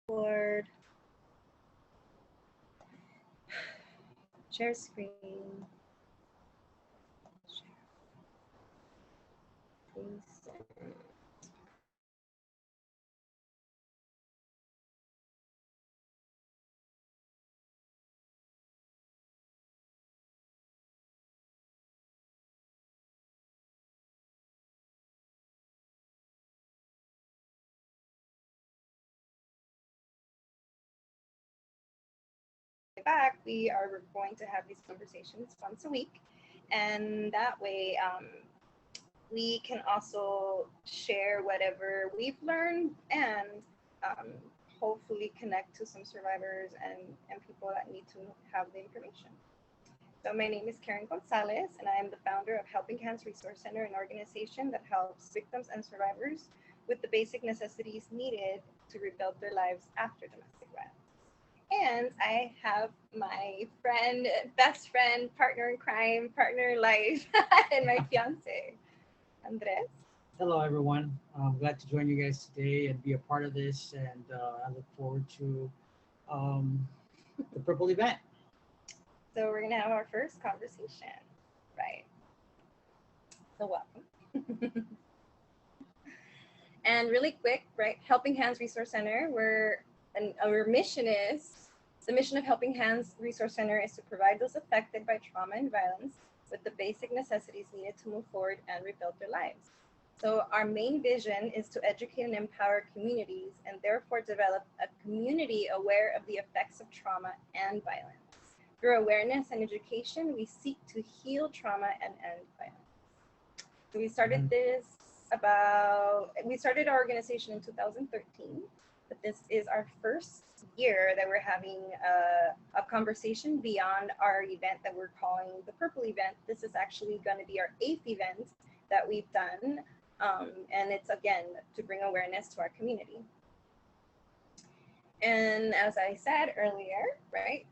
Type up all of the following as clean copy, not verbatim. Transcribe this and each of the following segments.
Board. Share screen. Please. Back, we are going to have these conversations once a week, and that way we can also share whatever we've learned and um, hopefully connect to some survivors and people that need to have the information. So my name is Karen Gonzalez, and I am the founder of Helping Hands Resource Center, an organization that helps victims and survivors with the basic necessities needed to rebuild their lives after domestic violence. And I have my friend, best friend, partner in crime, partner in life, and my fiance, Andres. Hello, everyone. I'm glad to join you guys today and be a part of this. And I look forward to um, the Purple event. So we're gonna have our first conversation, right? So welcome. And really quick, right? Helping Hands Resource Center, our mission is the mission of Helping Hands Resource Center is to provide those affected by trauma and violence with the basic necessities needed to move forward and rebuild their lives. So our main vision is to educate and empower communities and therefore develop a community aware of the effects of trauma and violence. Through awareness and education, we seek to heal trauma and end violence. So we started our organization in 2013, but this is our first year that we're having a conversation beyond our event that we're calling the Purple event. This is actually going to be our 8th event that we've done. And it's again to bring awareness to our community. And as I said earlier, right,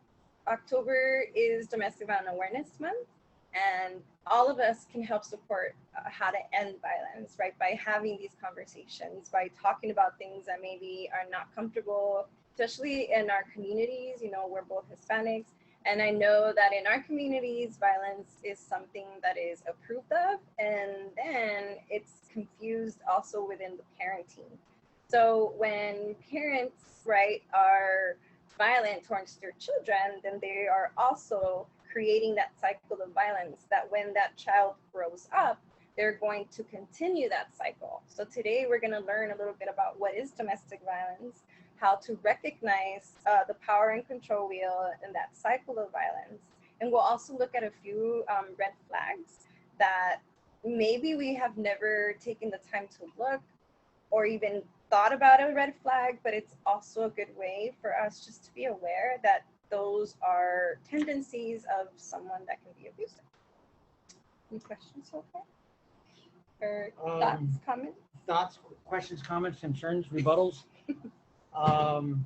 October is Domestic Violence Awareness Month, and all of us can help support how to end violence, right, by having these conversations, by talking about things that maybe are not comfortable, especially in our communities. You know, we're both Hispanics, and I know that in our communities, violence is something that is approved of, and then it's confused also within the parenting. So when parents, right, are violent towards their children, then they are also creating that cycle of violence that when that child grows up, they're going to continue that cycle. So today we're going to learn a little bit about what is domestic violence, how to recognize the power and control wheel and that cycle of violence. And we'll also look at a few red flags that maybe we have never taken the time to look or even thought about a red flag, but it's also a good way for us just to be aware that those are tendencies of someone that can be abusive. Any questions so far? Or thoughts, comments? Thoughts, questions, comments, concerns, rebuttals. um,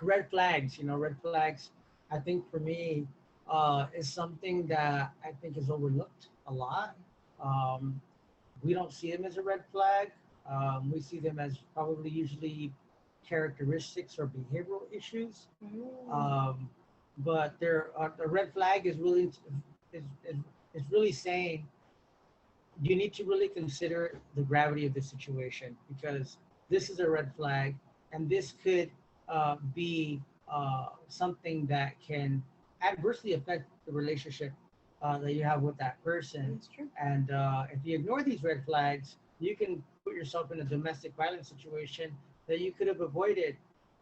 red flags, red flags. I think for me is something that I think is overlooked a lot. Um, we don't see them as a red flag. We see them as probably usually characteristics or behavioral issues. But a red flag is really saying you need to really consider the gravity of the situation, because this is a red flag, and this could be something that can adversely affect the relationship that you have with that person. That's true. And if you ignore these red flags, you can put yourself in a domestic violence situation that you could have avoided.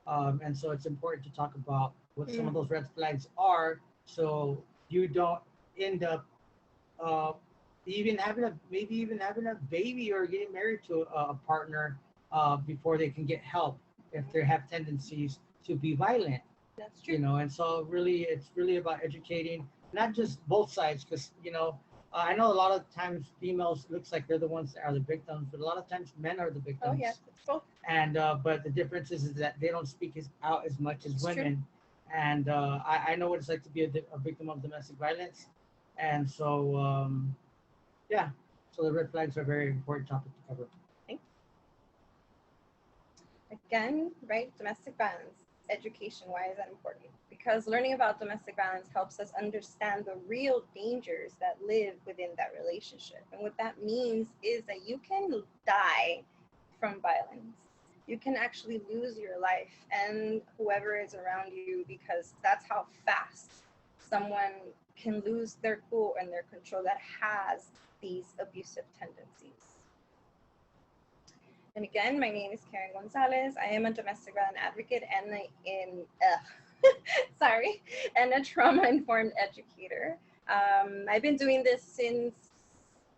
And so it's important to talk about what some of those red flags are, so you don't end up uh, maybe even having a baby or getting married to a partner before they can get help if they have tendencies to be violent. That's true. And so really it's really about educating not just both sides, because I know a lot of times females looks like they're the ones that are the victims, but a lot of times men are the victims. Oh yes, it's both. And but the difference is that they don't speak out as much as It's women. true. And I know what it's like to be a victim of domestic violence. And so yeah, so the red flags are a very important topic to cover. Again, right? Domestic violence, education. Why is that important? Because learning about domestic violence helps us understand the real dangers that live within that relationship. And what that means is that you can die from violence. You can actually lose your life and whoever is around you, because that's how fast someone can lose their cool and their control that has these abusive tendencies. And again, my name is Karen Gonzalez. I am a domestic violence advocate and sorry, and a trauma-informed educator. I've been doing this since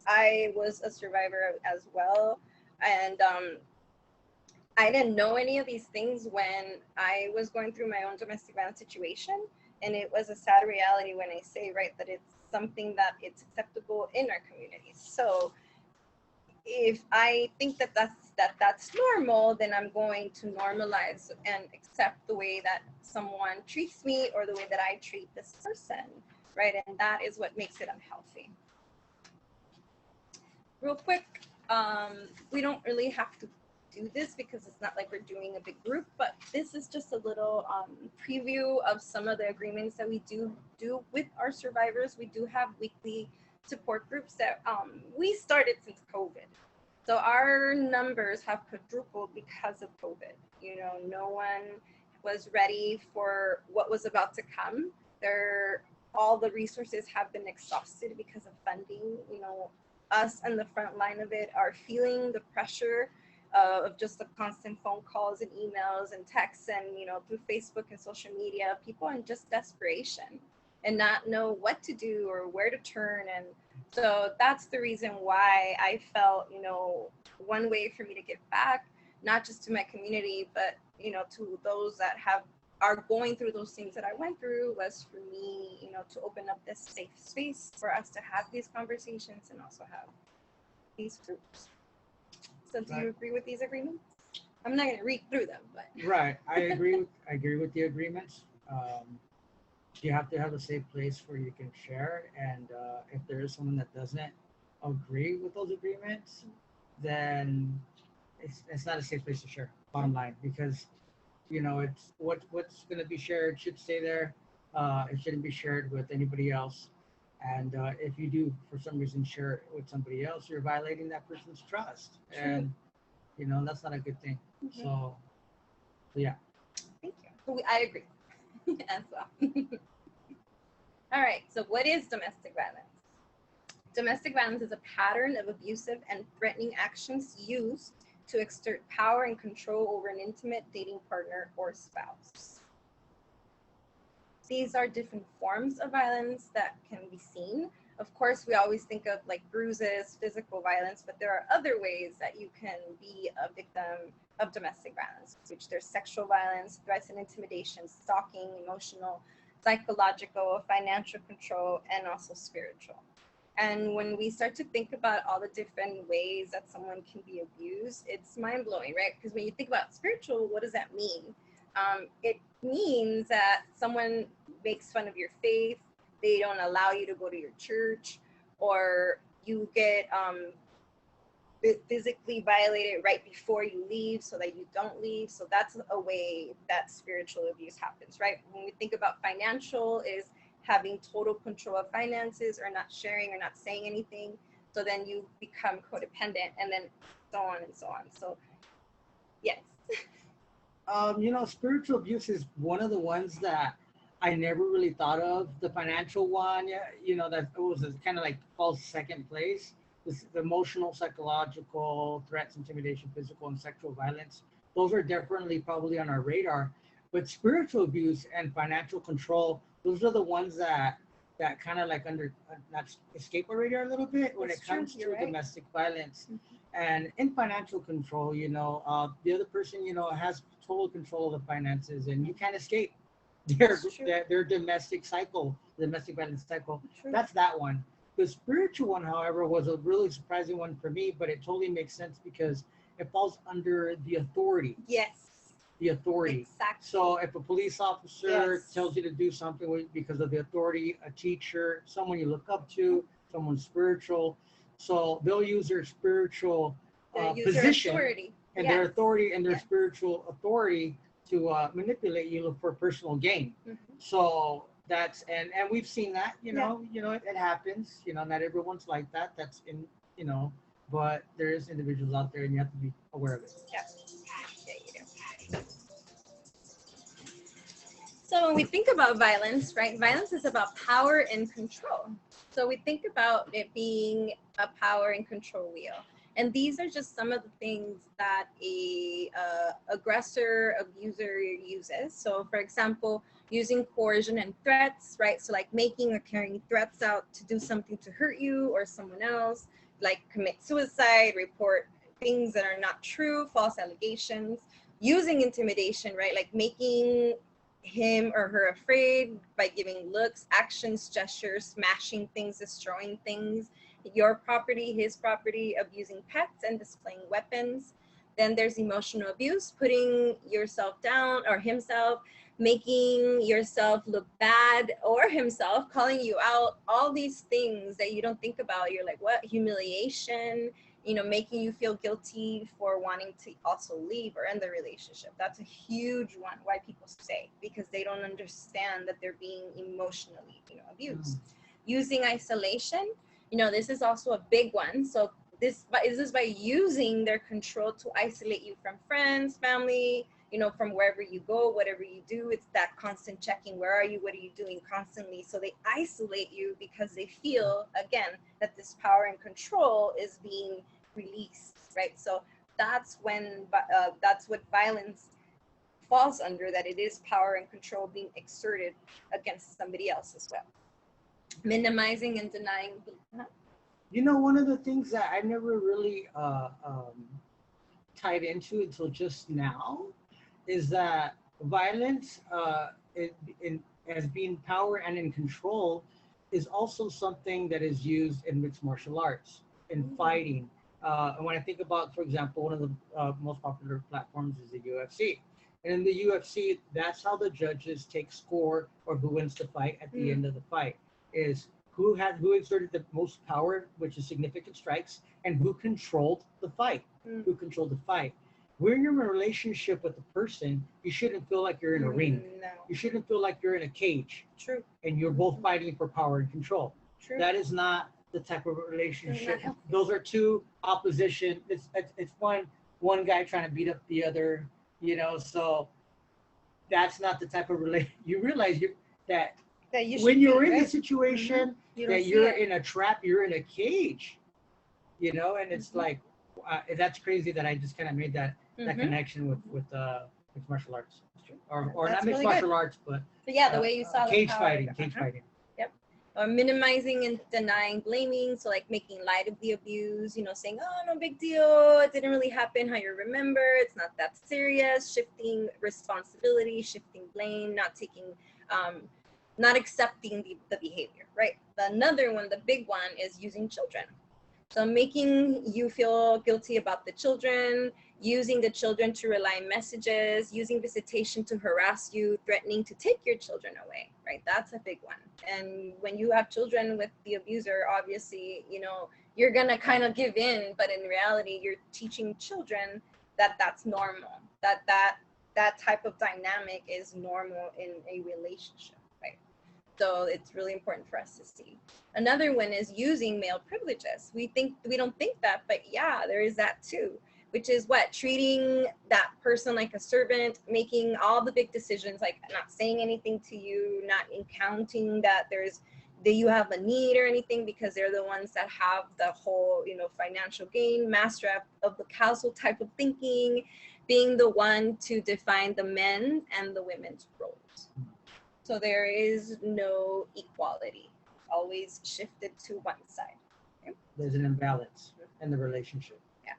I was a survivor as well, and I didn't know any of these things when I was going through my own domestic violence situation, and it was a sad reality when I say, right, that it's something that it's acceptable in our communities. So if I think that that's normal, then I'm going to normalize and accept the way that someone treats me or the way that I treat this person, right? And that is what makes it unhealthy. Real quick, we don't really have to do this because it's not like we're doing a big group, but this is just a little preview of some of the agreements that we do with our survivors. We do have weekly support groups that we started since COVID. So our numbers have quadrupled because of COVID. You know, no one was ready for what was about to come. All the resources have been exhausted because of funding. You know, us on the front line of it are feeling the pressure of just the constant phone calls and emails and texts and, you know, through Facebook and social media, people in just desperation and not know what to do or where to turn. And so that's the reason why I felt, you know, one way for me to give back, not just to my community, but, you know, to those that are going through those things that I went through, was for me, you know, to open up this safe space for us to have these conversations and also have these groups. So do you agree with these agreements? I'm not going to read through them, but Right. I agree with the agreements. You have to have a safe place where you can share, and if there is someone that doesn't agree with those agreements, then it's not a safe place to share, bottom line, because you know it's what's going to be shared should stay there. It shouldn't be shared with anybody else, and if you do for some reason share it with somebody else, you're violating that person's trust. True. And you know that's not a good thing. Mm-hmm. So yeah, thank you. I agree as well. All right, so what is domestic violence? Domestic violence is a pattern of abusive and threatening actions used to exert power and control over an intimate dating partner or spouse. These are different forms of violence that can be seen. Of course, we always think of like bruises, physical violence, but there are other ways that you can be a victim of domestic violence, which there's sexual violence, threats and intimidation, stalking, emotional, psychological, financial control, and also spiritual. And when we start to think about all the different ways that someone can be abused, it's mind-blowing, right? Because when you think about spiritual, what does that mean? It means that someone makes fun of your faith, they don't allow you to go to your church, or you get physically violated right before you leave so that you don't leave. So that's a way that spiritual abuse happens, right? When we think about financial, is having total control of finances or not sharing or not saying anything. So then you become codependent, and then so on and so on. So yes. You know, spiritual abuse is one of the ones that I never really thought of. The financial one, yeah, you know, that it was kind of like falls second place. The emotional, psychological threats, intimidation, physical and sexual violence, those are definitely probably on our radar. But spiritual abuse and financial control, those are the ones that kind of like not escape our radar a little bit when it comes to domestic violence. Mm-hmm. And in financial control, you know, the other person, you know, has total control of the finances, and you can't escape their domestic violence cycle. True. That's that one. The spiritual one, however, was a really surprising one for me, but it totally makes sense because it falls under the authority. Yes. The authority. Exactly. So if a police officer tells you to do something because of the authority, a teacher, someone you look up to, someone spiritual, so they'll use their spiritual position. and their authority and their Yeah. spiritual authority to manipulate you for personal gain. So that's and we've seen that, it happens. Not everyone's like that. That's in, but there is individuals out there, and you have to be aware of it. Yeah, you do. So when we think about violence, right? Violence is about power and control. So we think about it being a power and control wheel. And these are just some of the things that a aggressor, abuser uses. So for example, using coercion and threats, right? So like making or carrying threats out to do something to hurt you or someone else, like commit suicide, report things that are not true, false allegations, using intimidation, right? Like making him or her afraid by giving looks, actions, gestures, smashing things, destroying things, your property, his property, abusing pets, and displaying weapons. Then there's emotional abuse, putting yourself down or himself, making yourself look bad or himself, calling you out, all these things that you don't think about. You're like, what? Humiliation, making you feel guilty for wanting to also leave or end the relationship. That's a huge one why people stay, because they don't understand that they're being emotionally, abused. Using isolation, this is also a big one. So this is by using their control to isolate you from friends, family, from wherever you go, whatever you do. It's that constant checking. Where are you? What are you doing constantly? So they isolate you because they feel, again, that this power and control is being released, right? So that's what violence falls under, that it is power and control being exerted against somebody else as well. Minimizing and denying. One of the things that I never really tied into until just now is that violence as being power and in control is also something that is used in mixed martial arts, in fighting. And when I think about, for example, one of the most popular platforms is the UFC. And in the UFC, that's how the judges take score or who wins the fight at the end of the fight, is who exerted the most power, which is significant strikes, and who controlled the fight. When you're in a relationship with a person, you shouldn't feel like you're in a ring. No. You shouldn't feel like you're in a cage. True. And you're both fighting for power and control. True. That is not the type of relationship. Those are two opposition. It's one guy trying to beat up the other, so that's not the type of relation. You realize that when you're in the situation, that you're in a trap, you're in a cage, and it's like, that's crazy that I just kind of made that connection with mixed martial arts, or not mixed martial arts, but yeah, the way you saw cage fighting. Yep. Or minimizing and denying, blaming. So like making light of the abuse, saying, oh, no big deal, it didn't really happen how you remember, it's not that serious. Shifting responsibility, shifting blame, not accepting the behavior, right? Another one, the big one, is using children. So making you feel guilty about the children, using the children to rely messages, using visitation to harass you, threatening to take your children away, right? That's a big one. And when you have children with the abuser, obviously, you're gonna kind of give in, but in reality, you're teaching children that that's normal, that type of dynamic is normal in a relationship, right? So it's really important for us to see. Another one is using male privileges. We don't think that, but yeah, there is that too, which is what? Treating that person like a servant, making all the big decisions, like not saying anything to you, not accounting that you have a need or anything, because they're the ones that have the whole, financial gain, master of the castle type of thinking, being the one to define the men and the women's roles. So there is no equality, always shifted to one side. Okay? There's an imbalance in the relationship. Yeah.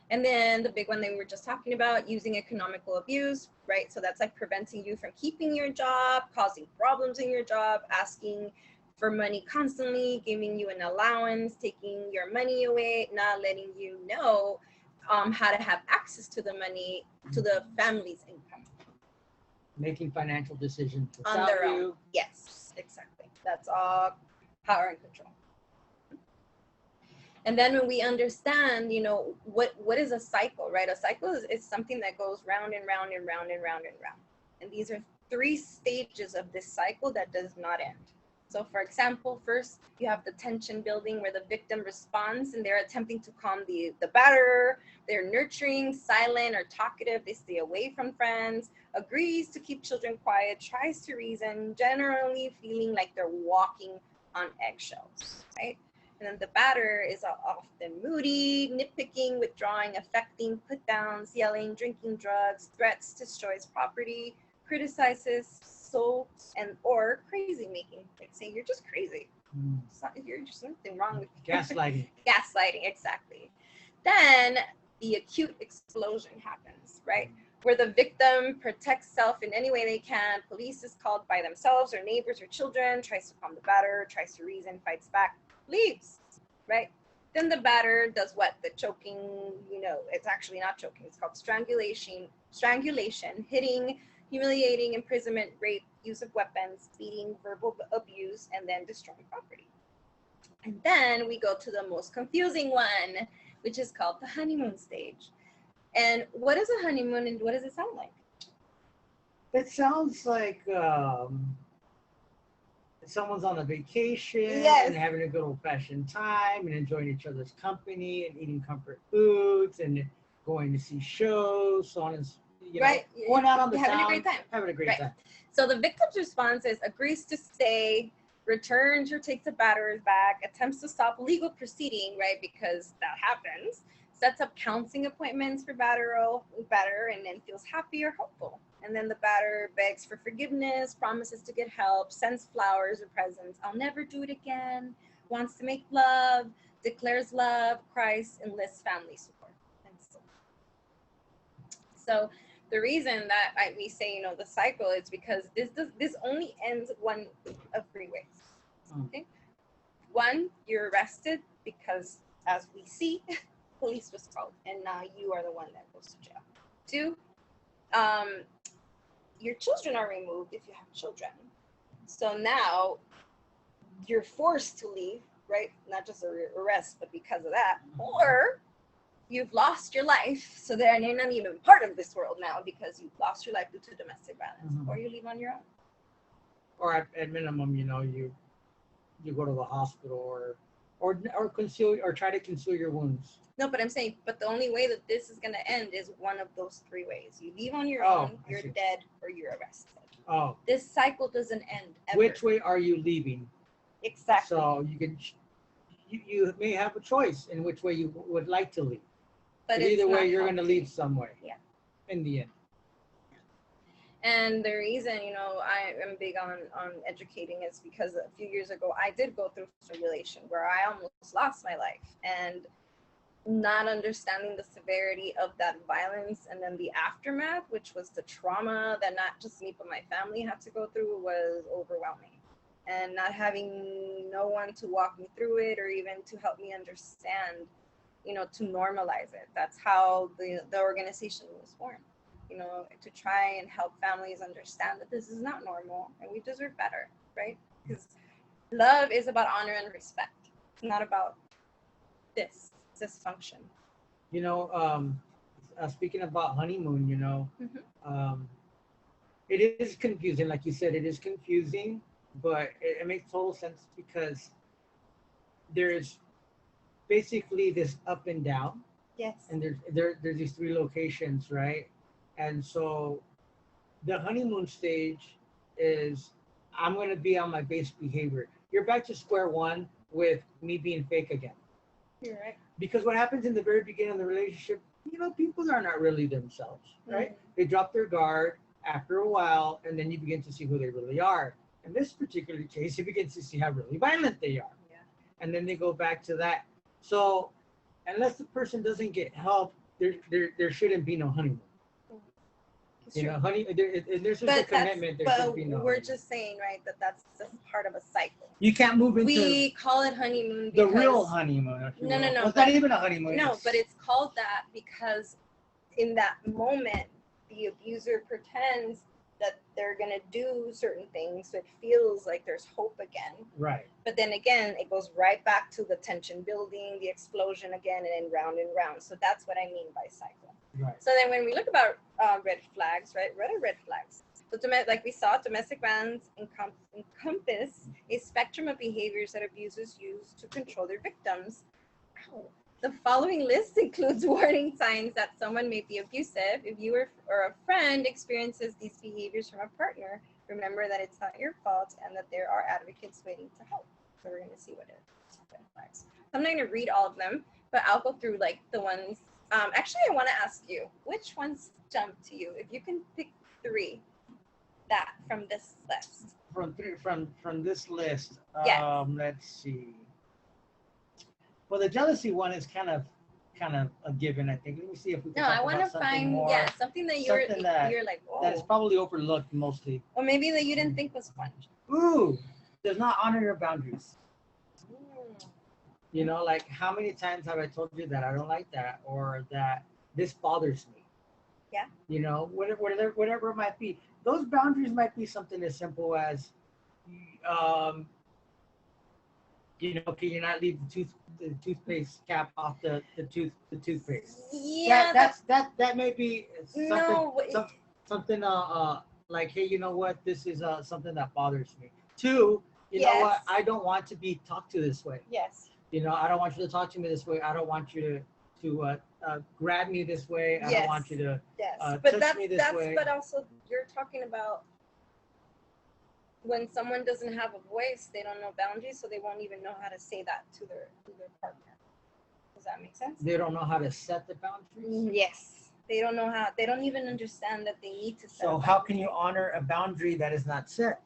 And then the big one that we were just talking about, using economical abuse, right? So that's like preventing you from keeping your job, causing problems in your job, asking for money constantly, giving you an allowance, taking your money away, not letting you know how to have access to the money, to the family's income. Making financial decisions on their own. Yes, exactly. That's all power and control. And then when we understand, what is a cycle, right? A cycle is something that goes round and round and round and round and round. And these are 3 stages of this cycle that does not end. So for example, first you have the tension building where the victim responds and they're attempting to calm the batterer. They're nurturing, silent, or talkative. They stay away from friends, agrees to keep children quiet, tries to reason, generally feeling like they're walking on eggshells, right? And then the batterer is often moody, nitpicking, withdrawing, affecting, put downs, yelling, drinking drugs, threats, destroys property, criticizes, sulks, and or crazy making, like saying you're just crazy. You're just something wrong with you. Gaslighting. Gaslighting, exactly. Then the acute explosion happens, right? Where the victim protects self in any way they can. Police is called by themselves or neighbors or children, tries to calm the batterer, tries to reason, fights back, leaves, right? Then the batterer does what? The choking, it's actually not choking. It's called strangulation, hitting, humiliating, imprisonment, rape, use of weapons, beating, verbal abuse, and then destroying property. And then we go to the most confusing one, which is called the honeymoon stage. And what is a honeymoon and what does it sound like? It sounds like someone's on a vacation Yes. and having a good old-fashioned time and enjoying each other's company and eating comfort foods and going to see shows, so on and right. Going out on the having town, a great time. having a great time. So the victim's response is agrees to stay, returns or takes the batterers back, attempts to stop legal proceeding, right? Because that happens. Sets up counseling appointments for batterer, and then feels happy or hopeful. And then the batterer begs for forgiveness, promises to get help, sends flowers or presents. I'll never do it again. Wants to make love, declares love, cries, enlists family support. And so the reason that we say, the cycle is because this only ends one of 3 ways. Okay. 1, you're arrested because, as we see, police was called, and now you are the one that goes to jail. 2, your children are removed if you have children. So now you're forced to leave, right? Not just arrest, but because of that. Or you've lost your life, so then you're not even part of this world now because you've lost your life due to domestic violence, or you leave on your own. Or at minimum, you go to the hospital or conceal or try to conceal your wounds. No, but I'm saying, but the only way that this is going to end is one of those 3 ways. You leave on your own, you're dead, or you're arrested. Oh. This cycle doesn't end ever. Which way are you leaving? Exactly. So you may have a choice in which way you would like to leave. But either way, you're going to leave somewhere. Yeah. In the end. And the reason, I am big on educating is because a few years ago, I did go through strangulation where I almost lost my life. And not understanding the severity of that violence and then the aftermath, which was the trauma that not just me, but my family had to go through, was overwhelming. And not having no one to walk me through it or even to help me understand, to normalize it. That's how the organization was formed. To try and help families understand that this is not normal and we deserve better, right? Because love is about honor and respect. It's not about this dysfunction. Speaking about honeymoon, it is confusing. Like you said, it is confusing, but it makes total sense because there's basically this up and down. Yes. And there's these 3 locations, right? And so the honeymoon stage is I'm going to be on my base behavior. You're back to square one with me being fake again. You're right. Because what happens in the very beginning of the relationship, people are not really themselves, right? They drop their guard after a while, and then you begin to see who they really are. In this particular case, you begin to see how really violent they are. Yeah. And then they go back to that. So unless the person doesn't get help, there shouldn't be no honeymoon. There's just a commitment. There should be no. We're just saying, right, that's just part of a cycle. You can't move into. We call it honeymoon because the real honeymoon. No. It's not even a honeymoon. No, but it's called that because in that moment, the abuser pretends that they're going to do certain things, so it feels like there's hope again. Right. But then again, it goes right back to the tension building, the explosion again, and then round and round. So that's what I mean by cycle. Right. So then when we look about red flags, right? What are red flags? So like we saw, domestic violence encompass a spectrum of behaviors that abusers use to control their victims. Ow. The following list includes warning signs that someone may be abusive. If you or a friend experiences these behaviors from a partner, remember that it's not your fault and that there are advocates waiting to help. So we're going to see what it is. Red flags. So I'm not going to read all of them, but I'll go through like the ones. Actually, I want to ask you, which ones jump to you? If you can pick 3 that from this list. From this list, Yes. let's see. Well, the jealousy one is kind of a given, I think. Let me see if we can No, I talk want about to something find more, something that something that you're like, oh, that is probably overlooked mostly. or maybe that you didn't think was fun. Ooh, does not honor your boundaries. Mm. You know, like how many times have I told you that I don't like that, or that this bothers me? Yeah. You know, whatever it might be. Those boundaries might be something as simple as, you know, can you not leave the toothpaste cap off the toothpaste? Yeah, That may be something, no. something like, hey, you know what, this is something that bothers me. 2, you know what, Yes. I don't want to be talked to this way. Yes. You know, I don't want you to talk to me this way. I don't want you to grab me this way. I don't want you to but touch me this way. But also you're talking about when someone doesn't have a voice, they don't know boundaries, so they won't even know how to say that to their partner. Does that make sense? They don't know how to set the boundaries. Yes. They don't know how. They don't even understand that they need to set. So how can you honor a boundary that is not set?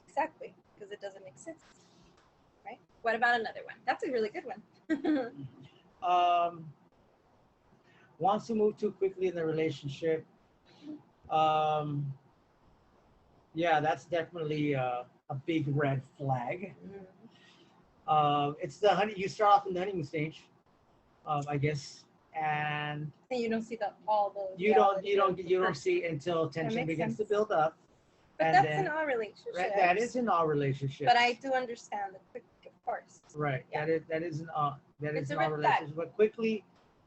Exactly, because it doesn't exist. Right? What about another one? That's a really good one. Wants to move too quickly in the relationship. Yeah, that's definitely a big red flag. It's the honey. You start off in the honeymoon stage, I guess, and you don't see all those. You don't see until tension begins to build up. But that's in all relationships. Right, that is in all relationships. But I do understand the quick, of course. Right. Yeah. That is in all relationships. But quickly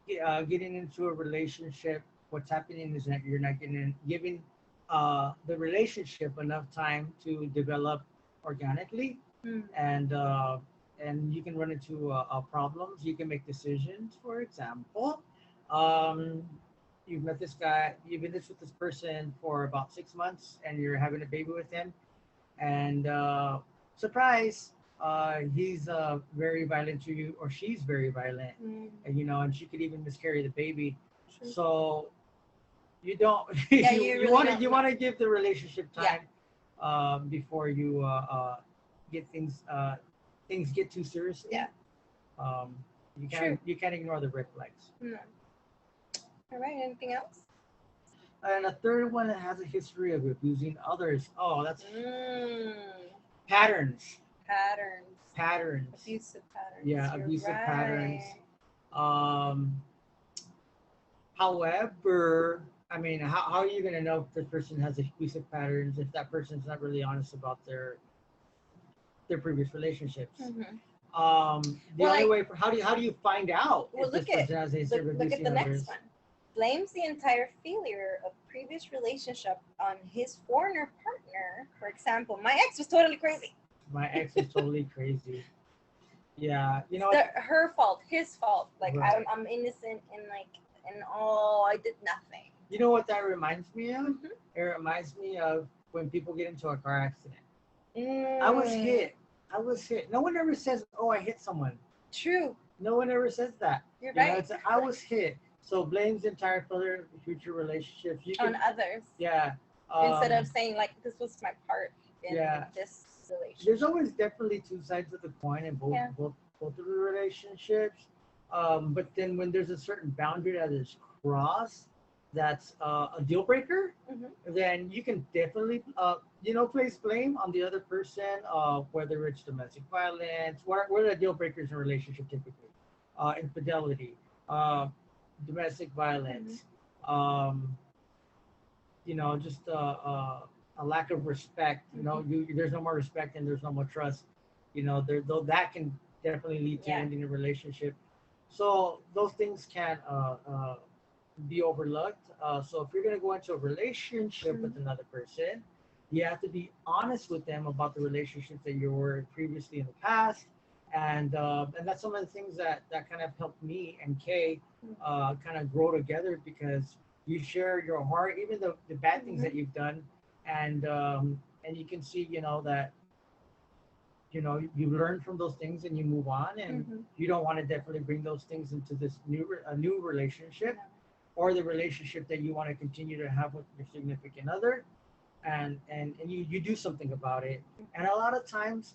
getting into a relationship, what's happening is that you're not giving the relationship enough time to develop organically, and you can run into problems. You can make decisions. For example, you've met this guy, you've been with this person for about 6 months, and you're having a baby with him, and surprise, he's very violent to you, or she's very violent, and you know, and she could even miscarry the baby. Sure. So you don't you want to give the relationship time before you get things get too serious. You can't ignore the red flags. All right, anything else? And a third one that has a history of abusing others. Oh, that's patterns. Abusive patterns. Yeah, abusive patterns. However, I mean, how are you going to know if the person has abusive patterns if that person's not really honest about their previous relationships? The only way for how do you find out if this person has a history of abusing others? Look at the next one. Blames the entire failure of previous relationship on his former partner. For example, my ex was totally crazy. My ex is totally crazy. Yeah, you know, her fault, his fault. Like right. I'm innocent and all, I did nothing. You know what that reminds me of? It reminds me of when people get into a car accident. I was hit. No one ever says, "Oh, I hit someone." True. No one ever says that. You're right. Know, it's I was hit. So blames the entire future relationships. You can, on others. Yeah. Instead of saying like this was my part in this relationship. There's always definitely two sides of the coin in both of the relationships. But then when there's a certain boundary that is crossed, that's a deal breaker. Then you can definitely place blame on the other person. Whether it's domestic violence, what are the deal breakers in a relationship typically? Infidelity. Domestic violence, just a lack of respect. You know, there's no more respect and there's no more trust. You know, there though that can definitely lead to Yeah. ending a relationship. So those things can be overlooked. So if you're gonna go into a relationship with another person, you have to be honest with them about the relationships that you were previously in the past, and that's some of the things that kind of helped me and Kay kind of grow together because you share your heart, even the bad things that you've done, and you can see, you know, that you learn from those things and you move on, and you don't want to definitely bring those things into this new relationship or the relationship that you want to continue to have with your significant other, and you do something about it. And a lot of times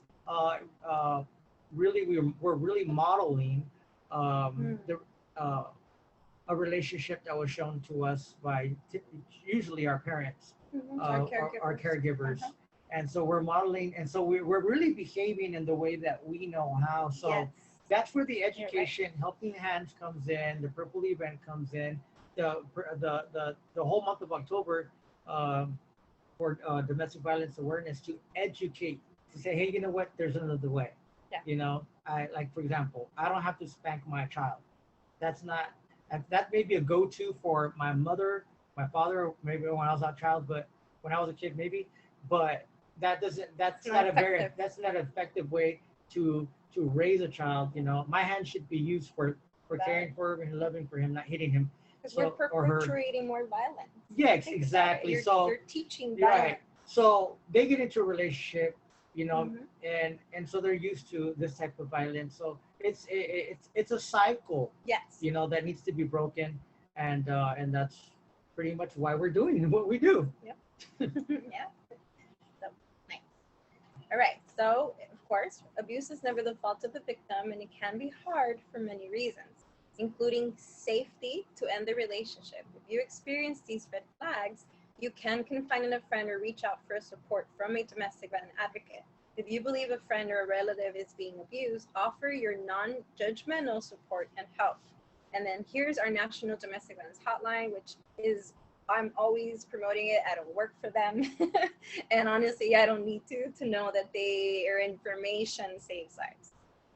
really we're really modeling the a relationship that was shown to us by usually our parents, our caregivers. And so we're modeling, and so we're really behaving in the way that we know how. So that's where the education, helping hands comes in, the purple event comes in, the whole month of October for domestic violence awareness, to educate, to say, hey, you know what, there's another way. You know, I like, for example, I don't have to spank my child. That's not, that may be a go-to for my mother, my father, maybe when I was a child, but when I was a kid, maybe. But that's not a very, that's not an effective way to raise a child. You know, my hand should be used for caring for him and loving for him, not hitting him. Because we're perpetuating more violence. Yes, exactly. You're teaching violence. Right. So they get into a relationship, you know, and so they're used to this type of violence. So it's a cycle. Yes. You know, that needs to be broken, and that's pretty much why we're doing what we do. Yep. Yeah. So nice. All right. So of course, abuse is never the fault of the victim, and it can be hard for many reasons, including safety to end the relationship. If you experience these red flags, you can confide in a friend or reach out for support from a domestic violence advocate. If you believe a friend or a relative is being abused, offer your non-judgmental support and help. And then here's our National Domestic Violence Hotline, which is, I'm always promoting it. I don't work for them. And honestly, I don't need to know that their information saves lives.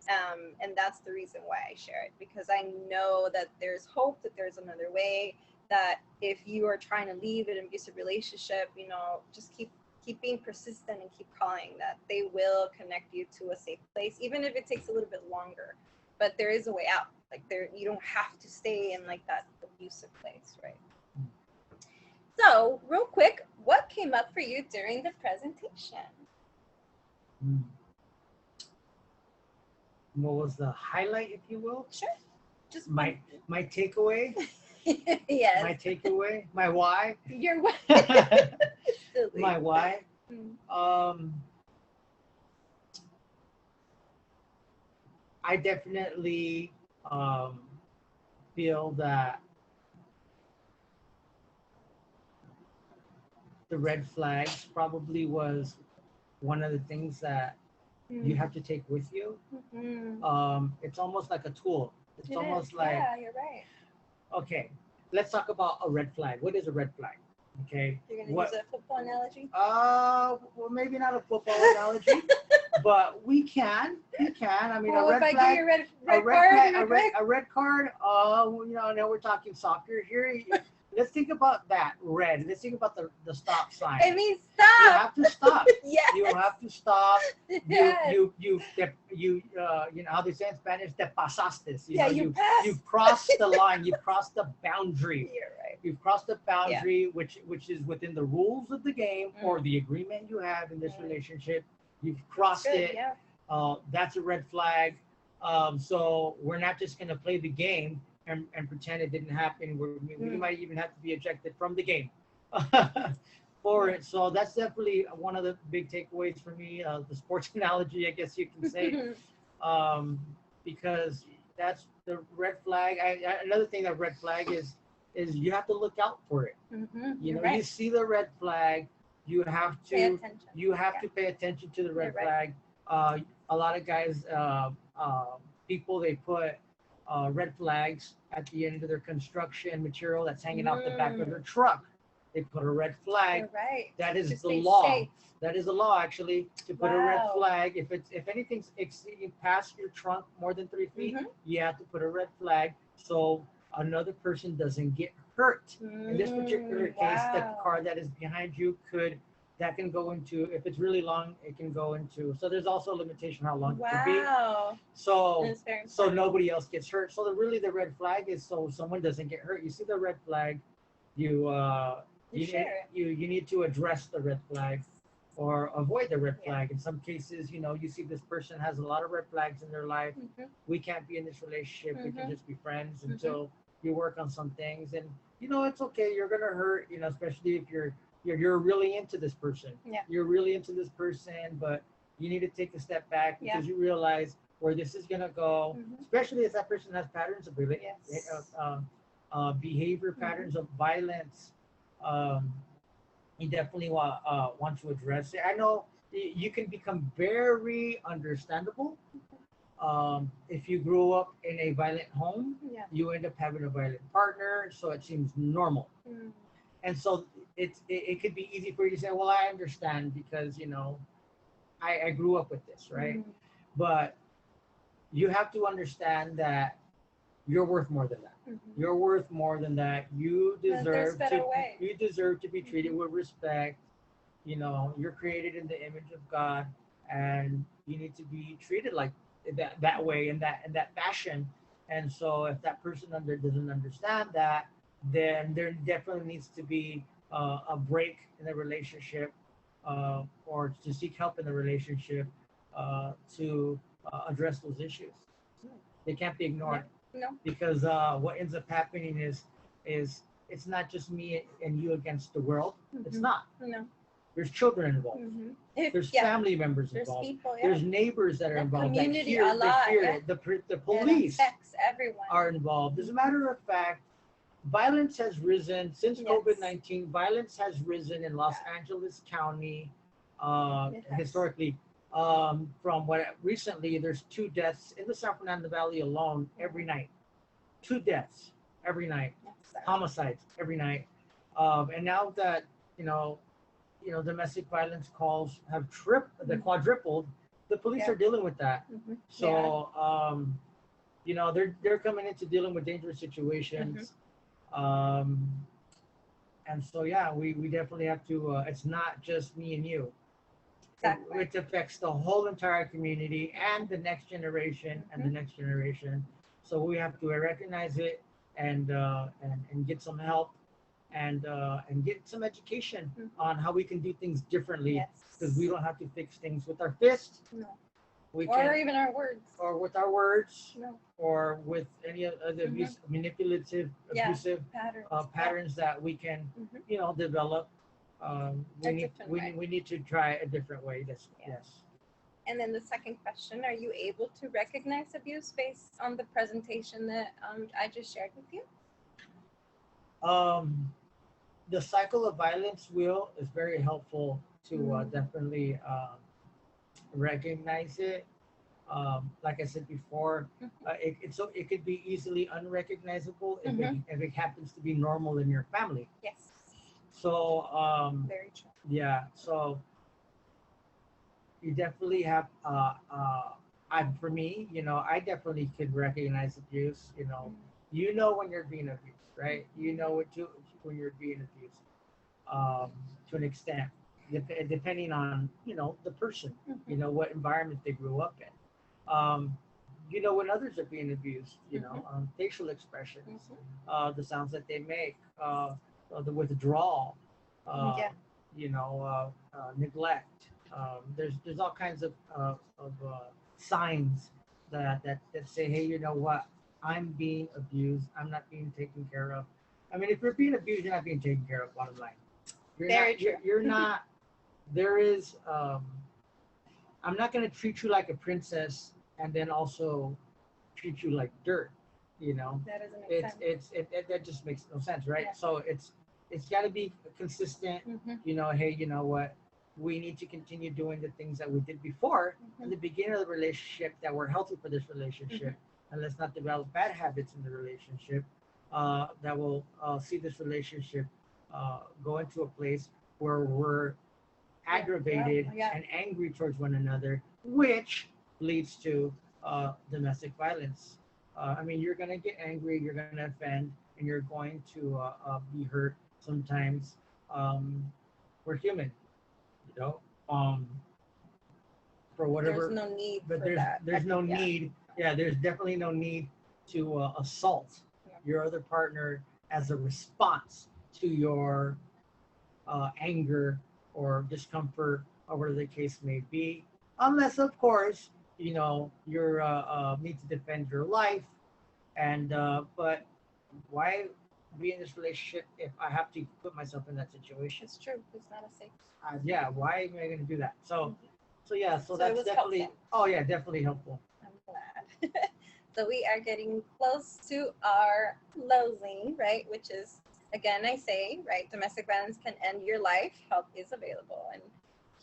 And that's the reason why I share it, because I know that there's hope, that there's another way, that if you are trying to leave an abusive relationship, you know, just keep being persistent and keep calling, that they will connect you to a safe place, even if it takes a little bit longer. But there is a way out. Like, you don't have to stay in like that abusive place, right? So real quick, what came up for you during the presentation? What was the highlight, if you will? Sure. Just my takeaway. Yes. My takeaway. My why. Your why. My why. I definitely feel that the red flags probably was one of the things that you have to take with you. It's almost like a tool. It's almost like, yeah, you're right. Okay, let's talk about a red flag. What is a red flag? Okay. You're gonna use a football analogy? Well, maybe not a football analogy, but we can. I mean, a red flag. Give you a red card. You know, now we're talking soccer here. Let's think about that red. Let's think about the stop sign. It means stop. You have to stop. Yes. You have to stop. Yes. You know how they say in Spanish, te pasaste. You you've crossed the line. You've crossed the boundary. You're right. You've crossed the boundary, which is within the rules of the game or the agreement you have in this relationship. You've crossed it. Yeah. That's a red flag. So we're not just going to play the game and pretend it didn't happen. We might even have to be ejected from the game for it. So that's definitely one of the big takeaways for me. The sports analogy, I guess you can say, because that's the red flag. Another thing that red flag is you have to look out for it. You know, you see the red flag, you have to pay attention to the red flag. A lot of guys, people, they put red flags at the end of their construction material that's hanging out the back of their truck. they put a red flag. You're right. That is To the stay law. safe. That is the law, actually, to put a red Wow. flag. If anything's exceeding past your trunk more than 3 feet, you have to put a red flag so another person doesn't get hurt. In this particular case, the Wow. car that is behind you can go into, if it's really long, it can go into. So there's also a limitation how long it could be. Wow. So That's very so important. nobody else gets hurt. So really the red flag is so someone doesn't get hurt. You see the red flag, you You share it. you need to address the red flag or avoid the red Yeah. flag. In some cases, you see this person has a lot of red flags in their life. We can't be in this relationship. We can just be friends until you work on some things. And it's okay. You're gonna hurt. Especially if you're really into this person. Yeah. You're really into this person, but you need to take a step back because you realize where this is gonna go. Especially if that person has patterns of behavior, patterns of violence. You definitely want to address it. I know you can become very understandable. If you grew up in a violent home, you end up having a violent partner, so it seems normal. And so it could be easy for you to say, well, I understand because I grew up with this, right? But you have to understand that you're worth more than that. You're worth more than that. You deserve to be treated with respect. You're created in the image of God, and you need to be treated like that way in that fashion. And so if that person doesn't understand that, then there definitely needs to be a break in the relationship, or to seek help in the relationship to address those issues. They can't be ignored. No. Because what ends up happening is it's not just me and you against the world. It's not. No. There's children involved. There's family members involved. There's people, There's neighbors that are involved. Community that a lot, it. The police it affects everyone. are involved. As a matter of fact, violence has risen since COVID-19. Violence has risen in Los Angeles County historically. From what recently, there's 2 deaths in the San Fernando Valley alone every night. 2 deaths every night, homicides every night. And now that domestic violence calls have quadrupled, the police are dealing with that. So they're coming into dealing with dangerous situations. And so we definitely have to. It's not just me and you. Exactly. It affects the whole entire community and the next generation and the next generation. So we have to recognize it and get some help and get some education on how we can do things differently. Because we don't have to fix things with our fists. No. Or even our words. Or with our words. No. Or with any other manipulative, abusive patterns that we can, develop. We need to try a different way. Yes. And then the second question, are you able to recognize abuse based on the presentation that I just shared with you? The cycle of violence wheel is very helpful to definitely recognize it. Like I said before, it could be easily unrecognizable if it happens to be normal in your family. Yes. So very true. Yeah. So you definitely have. For me, I definitely could recognize abuse. When you're being abused, right? When you're being abused, to an extent, depending on the person, what environment they grew up in. When others are being abused, facial expressions, the sounds that they make, the withdrawal, neglect. There's all kinds of signs that say, hey, you know what? I'm being abused. I'm not being taken care of. I mean, if you're being abused, you're not being taken care of. Bottom line, you're not. There is. I'm not going to treat you like a princess and then also treat you like dirt. That doesn't make sense. That just makes no sense, right? Yeah. So it's got to be consistent. Hey, you know what? We need to continue doing the things that we did before in the beginning of the relationship that were healthy for this relationship, and let's not develop bad habits in the relationship that will see this relationship go into a place where we're aggravated and angry towards one another, which leads to domestic violence. I mean, you're gonna get angry, you're gonna offend, and you're going to be hurt sometimes. We're human, you know. For whatever. There's no need but for there's that. there's no need. Yeah, there's definitely no need to assault your other partner as a response to your anger or discomfort or whatever the case may be, unless of course you're need to defend your life. And but why be in this relationship if I have to put myself in that situation? It's true. It's not a safe. Yeah, why am I going to do that? So yeah, so So it that's was definitely helpful. oh yeah, definitely helpful. I'm glad. So we are getting close to our closing, right? Which is, again, I say, right, domestic violence can end your life. Help is available. And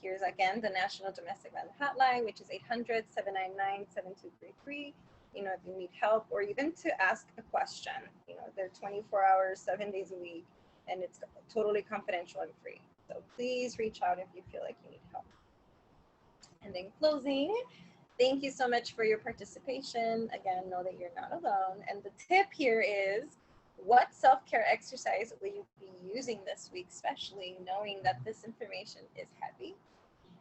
here's again the National Domestic Violence Hotline, which is 800-799-7233. You know, if you need help or even to ask a question, you know, they're 24 hours, 7 days a week, and it's totally confidential and free. So please reach out if you feel like you need help. And then closing, thank you so much for your participation. Again, know that you're not alone. And the tip here is, what self-care exercise will you be using this week, especially knowing that this information is heavy,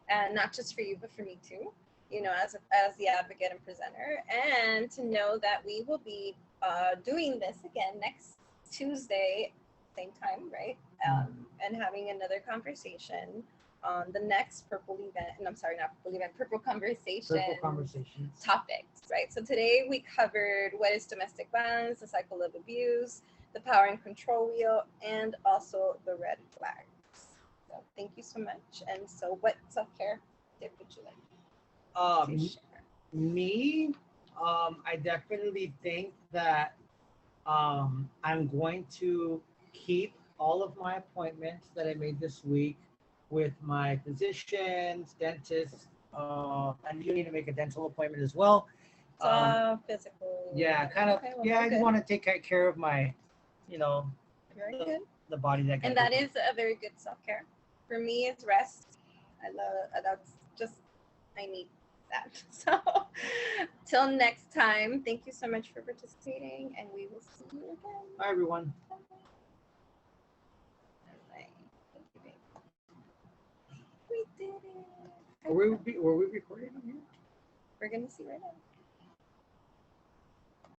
and not just for you, but for me too, you know, as the advocate and presenter, and to know that we will be doing this again next Tuesday, same time, right? And having another conversation on the next Purple event, and I'm sorry, not Purple event, Purple Conversation topics, right? So today we covered what is domestic violence, the cycle of abuse, the power and control wheel, and also the red flags. So thank you so much. And so what self-care tip would you like to share? Me, I definitely think that I'm going to keep all of my appointments that I made this week with my physicians, dentists, and you need to make a dental appointment as well. Physical. Yeah, kind of. Okay, well, yeah, I just want to take care of my, very good. the body that. And that is a very good self-care. For me, it's rest. I love that's just I need that. So till next time, thank you so much for participating, and we will see you again. Bye, everyone. Bye. Thank you, babe. We did it. Were we recording here? We're gonna see right now.